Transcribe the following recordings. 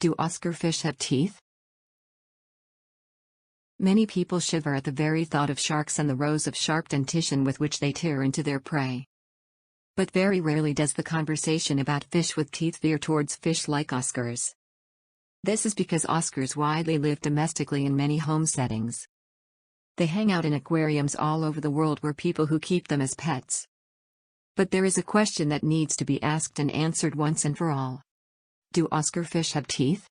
Do Oscar fish have teeth? Many people shiver at the very thought of sharks and the rows of sharp dentition with which they tear into their prey. But very rarely does the conversation about fish with teeth veer towards fish like Oscars. This is because Oscars widely live domestically in many home settings. They hang out in aquariums all over the world where people who keep them as pets. But there is a question that needs to be asked and answered once and for all. Do Oscar fish have teeth?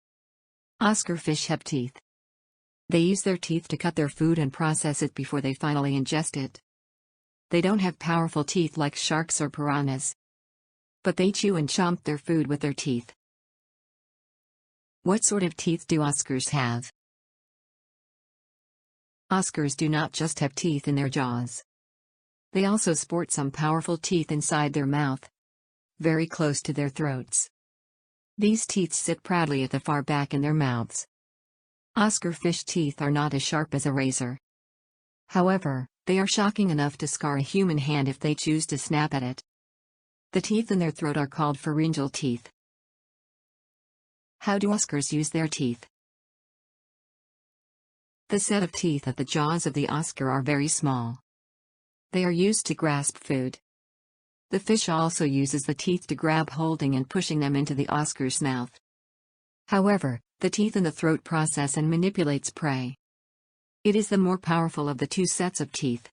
Oscar fish have teeth. They use their teeth to cut their food and process it before they finally ingest it. They don't have powerful teeth like sharks or piranhas. But they chew and chomp their food with their teeth. What sort of teeth do Oscars have? Oscars do not just have teeth in their jaws. They also sport some powerful teeth inside their mouth, very close to their throats. These teeth sit proudly at the far back in their mouths. Oscar fish teeth are not as sharp as a razor. However, they are shocking enough to scar a human hand if they choose to snap at it. The teeth in their throat are called pharyngeal teeth. How do Oscars use their teeth? The set of teeth at the jaws of the Oscar are very small. They are used to grasp food. The fish also uses the teeth to grab holding and pushing them into the Oscar's mouth. However, the teeth in the throat process and manipulates prey. It is the more powerful of the two sets of teeth.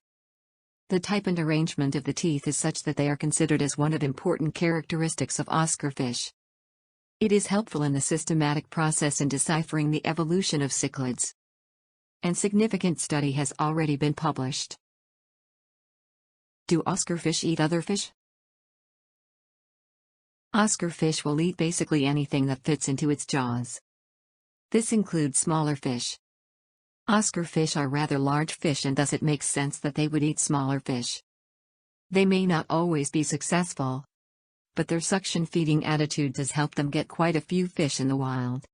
The type and arrangement of the teeth is such that they are considered as one of important characteristics of Oscar fish. It is helpful in the systematic process in deciphering the evolution of cichlids. And significant study has already been published. Do Oscar fish eat other fish? Oscar fish will eat basically anything that fits into its jaws. This includes smaller fish. Oscar fish are rather large fish and thus it makes sense that they would eat smaller fish. They may not always be successful, but their suction-feeding attitude does help them get quite a few fish in the wild.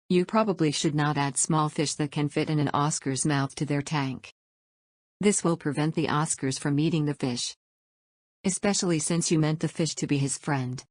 You probably should not add small fish that can fit in an Oscar's mouth to their tank. This will prevent the Oscars from eating the fish. Especially since you meant the fish to be his friend.